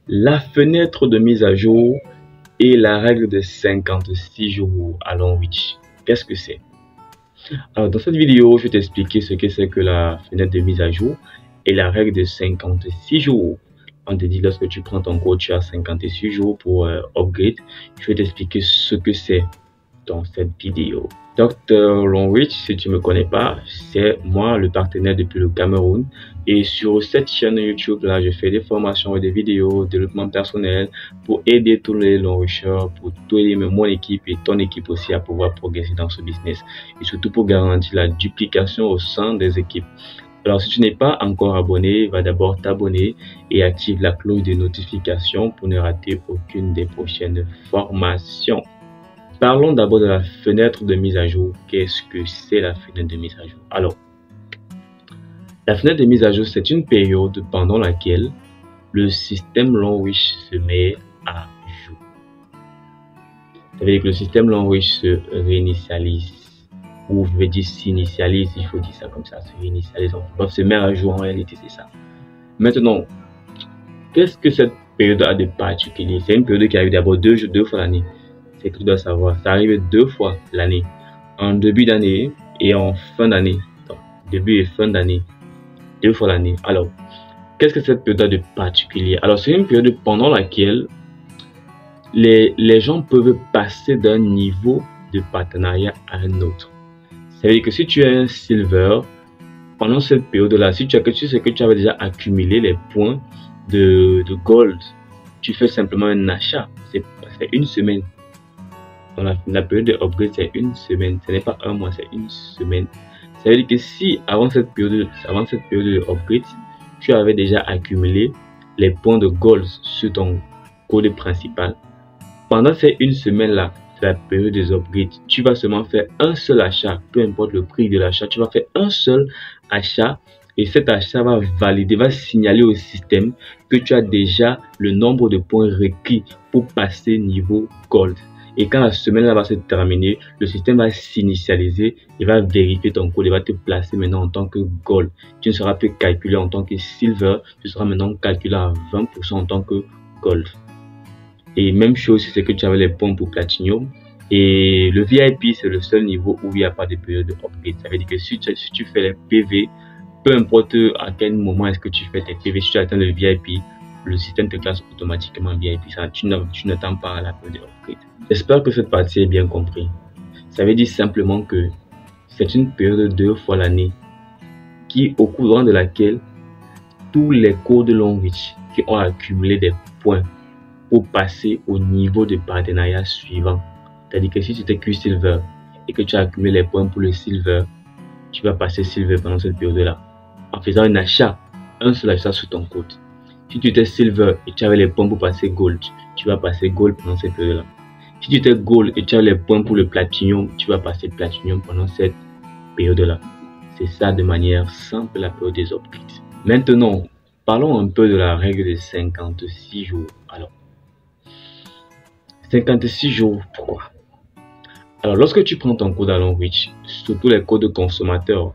La fenêtre de mise à jour et la règle de 56 jours à Longreach. Qu'est-ce que c'est? Alors, dans cette vidéo, je vais t'expliquer ce que c'est que la fenêtre de mise à jour et la règle de 56 jours. On te dit, lorsque tu prends ton cours, tu as 56 jours pour upgrade. Je vais t'expliquer ce que c'est dans cette vidéo. Dr Longreach, si tu ne me connais pas, c'est moi le partenaire depuis le Cameroun. Et sur cette chaîne YouTube là, je fais des formations et des vidéos, développement personnel pour aider tous les Longreachers, pour aider mon équipe et ton équipe aussi à pouvoir progresser dans ce business. Et surtout pour garantir la duplication au sein des équipes. Alors, si tu n'es pas encore abonné, va d'abord t'abonner et active la cloche de notification pour ne rater aucune des prochaines formations. Parlons d'abord de la fenêtre de mise à jour. Qu'est-ce que c'est la fenêtre de mise à jour? Alors, la fenêtre de mise à jour, c'est une période pendant laquelle le système Longreach se met à jour. Ça veut dire que le système Longreach se réinitialise. Ou je vais dire s'initialise, il faut dire ça comme ça, se réinitialise. Donc, se met à jour en réalité, c'est ça. Maintenant, qu'est-ce que cette période a de particulier? C'est une période qui arrive d'abord deux fois l'année. C'est que tu dois savoir. Ça arrive 2 fois l'année. En début d'année et en fin d'année. Début et fin d'année. 2 fois l'année. Alors, qu'est-ce que cette période a de particulier? Alors, c'est une période pendant laquelle les gens peuvent passer d'un niveau de partenariat à un autre. Ça veut dire que si tu es un silver, pendant cette période-là, si tu sais que tu avais déjà accumulé les points de gold, tu fais simplement un achat. C'est une semaine. Dans la période de upgrade, c'est une semaine. Ce n'est pas un mois, c'est une semaine. Ça veut dire que si avant cette période de upgrade, tu avais déjà accumulé les points de gold sur ton code principal, pendant ces une semaine-là, c'est la période des upgrades, tu vas seulement faire un seul achat, peu importe le prix de l'achat, tu vas faire un seul achat et cet achat va valider, va signaler au système que tu as déjà le nombre de points requis pour passer niveau gold. Et quand la semaine va se terminer, le système va s'initialiser, il va vérifier ton code, il va te placer maintenant en tant que gold. Tu ne seras plus calculé en tant que silver, tu seras maintenant calculé à 20% en tant que gold. Et même chose, c'est que tu avais les points pour platinum. Et le VIP, c'est le seul niveau où il n'y a pas de période de upgrade. Ça veut dire que si tu fais les PV, peu importe à quel moment est-ce que tu fais tes PV, si tu atteins le VIP, le système te classe automatiquement VIP. Ça, tu n'attends pas à la période de upgrade. J'espère que cette partie est bien comprise. Ça veut dire simplement que c'est une période de 2 fois l'année au courant de laquelle tous les codes Longreach qui ont accumulé des points pour passer au niveau de partenariat suivant. C'est-à-dire que si tu t'es que silver et que tu as accumulé les points pour le silver, tu vas passer silver pendant cette période-là en faisant un achat, un seul achat sur ton code. Si tu étais silver et tu avais les points pour passer gold, tu vas passer gold pendant cette période-là. Si tu étais gold et tu as les points pour le platinum, tu vas passer platinum pendant cette période-là. C'est ça de manière simple la période des upgrades. Maintenant, parlons un peu de la règle de 56 jours. Alors, 56 jours, pourquoi? Alors, lorsque tu prends ton code à Longreach, surtout les codes consommateurs,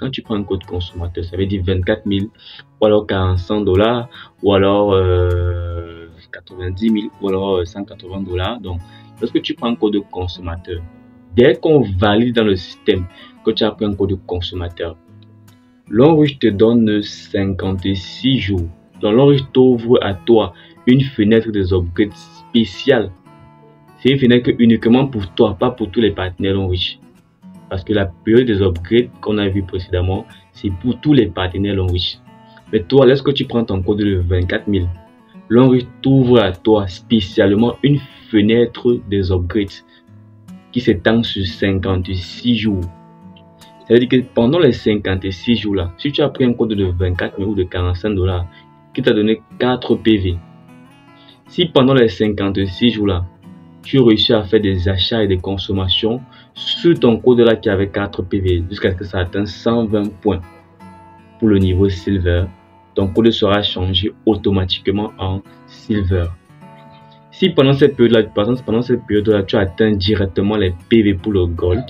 quand tu prends un code consommateur, ça veut dire 24 000, ou alors 45 $, ou alors 90 000, ou alors 180 $. Donc, lorsque tu prends un code consommateur, dès qu'on valide dans le système que tu as pris un code consommateur, Longreach te donne 56 jours. Donc, Longreach t'ouvre à toi une fenêtre des upgrades spéciale. C'est une fenêtre uniquement pour toi, pas pour tous les partenaires Longreach. Parce que la période des upgrades qu'on a vu précédemment, c'est pour tous les partenaires Longreach. Mais toi, lorsque tu prends ton code de 24 000, Longreach t'ouvre à toi spécialement une fenêtre des upgrades qui s'étend sur 56 jours. Ça veut dire que pendant les 56 jours là, si tu as pris un code de 24 000 ou de 45 $ qui t'a donné 4 PV, si pendant les 56 jours là, tu réussis à faire des achats et des consommations sur ton code là qui avait 4 PV jusqu'à ce que ça atteigne 120 points pour le niveau silver, ton code sera changé automatiquement en silver. Si pendant cette période là, tu atteins directement les PV pour le gold,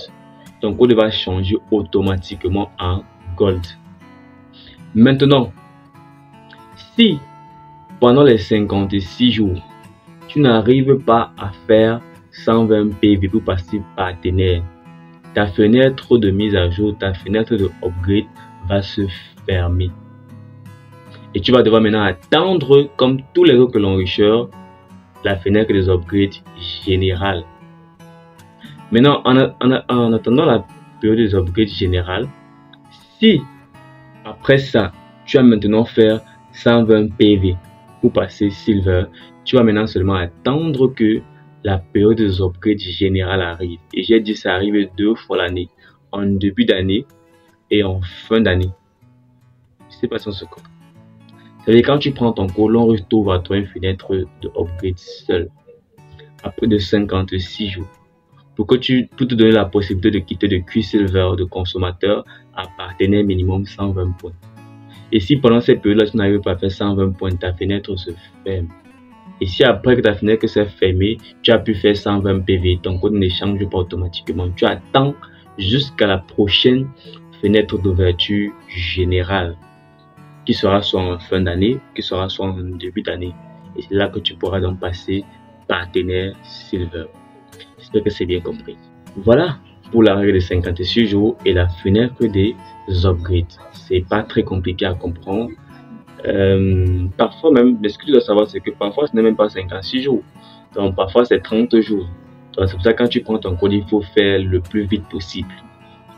ton code va changer automatiquement en gold. Maintenant, si pendant les 56 jours, tu n'arrives pas à faire 120 PV pour passer partenaire, ta fenêtre de mise à jour, ta fenêtre de upgrade va se fermer. Et tu vas devoir maintenant attendre, comme tous les autres l'enrichisseur, la fenêtre des upgrades générales. Maintenant, en attendant la période des upgrades générales, si après ça, tu vas maintenant faire 120 PV pour passer Silver, tu vas maintenant seulement attendre que la période des upgrades générales arrive. Et j'ai dit ça arrive 2 fois l'année, en début d'année et en fin d'année. C'est pas sans ce cas. C'est-à-dire quand tu prends ton cours, on retrouve à toi une fenêtre de upgrade seule après de 56 jours. Pour te donner la possibilité de quitter de Quicksilver de consommateur à partenaire minimum 120 points. Et si pendant cette période-là, tu n'arrives pas à faire 120 points, ta fenêtre se ferme. Et si après que ta fenêtre s'est fermée, tu as pu faire 120 PV, ton code ne change pas automatiquement. Tu attends jusqu'à la prochaine fenêtre d'ouverture générale, qui sera soit en fin d'année, qui sera soit en début d'année. Et c'est là que tu pourras donc passer partenaire Silver. J'espère que c'est bien compris. Voilà pour la règle de 56 jours et la fenêtre des upgrades. C'est pas très compliqué à comprendre. Parfois même, ce que tu dois savoir, c'est que parfois ce n'est même pas 56 jours. Donc parfois c'est 30 jours. Donc c'est pour ça que quand tu prends ton code, il faut faire le plus vite possible.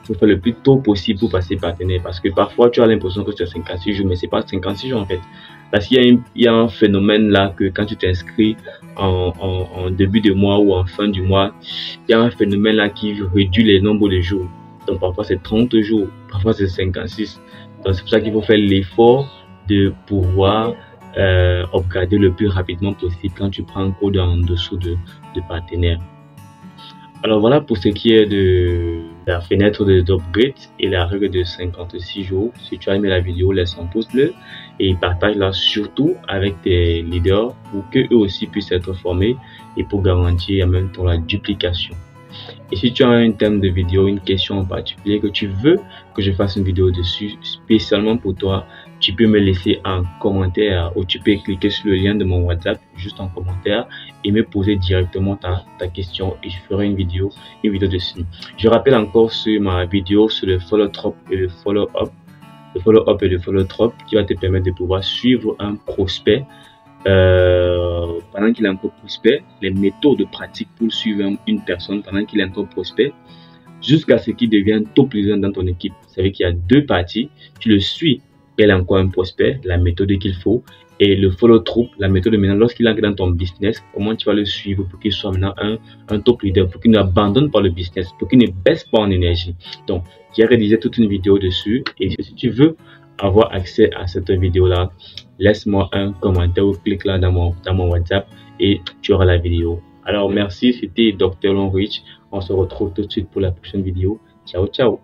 Il faut faire le plus tôt possible pour passer partenaire. Parce que parfois tu as l'impression que c'est 56 jours, mais c'est pas 56 jours en fait. Parce qu'il y a un phénomène là que quand tu t'inscris en début de mois ou en fin du mois, il y a un phénomène là qui réduit les nombres de jours. Donc parfois c'est 30 jours, parfois c'est 56. Donc c'est pour ça qu'il faut faire l'effort de pouvoir upgrader le plus rapidement possible quand tu prends un code en dessous de partenaire. Alors voilà pour ce qui est de la fenêtre d'upgrade et la règle de 56 jours. Si tu as aimé la vidéo, laisse un pouce bleu et partage-la surtout avec tes leaders pour qu'eux aussi puissent être formés et pour garantir en même temps la duplication. Et si tu as un thème de vidéo, une question en particulier que tu veux que je fasse une vidéo dessus spécialement pour toi, tu peux me laisser un commentaire ou tu peux cliquer sur le lien de mon WhatsApp juste en commentaire et me poser directement ta question et je ferai une vidéo dessus. Je rappelle encore sur ma vidéo sur le follow drop et le follow up, qui va te permettre de pouvoir suivre un prospect pendant qu'il est encore prospect, les méthodes de pratique pour suivre une personne pendant qu'il est encore prospect jusqu'à ce qu'il devienne top leader dans ton équipe. Ça veut dire qu'il y a deux parties, tu le suis, elle est encore un prospect, la méthode qu'il faut, et le follow through, la méthode maintenant lorsqu'il entre dans ton business, comment tu vas le suivre pour qu'il soit maintenant un top leader, pour qu'il n'abandonne pas le business, pour qu'il ne baisse pas en énergie. Donc j'ai réalisé toute une vidéo dessus et si tu veux avoir accès à cette vidéo là, laisse-moi un commentaire ou clique là dans mon WhatsApp et tu auras la vidéo. Alors merci, c'était Dr. Longrich. On se retrouve tout de suite pour la prochaine vidéo. Ciao, ciao.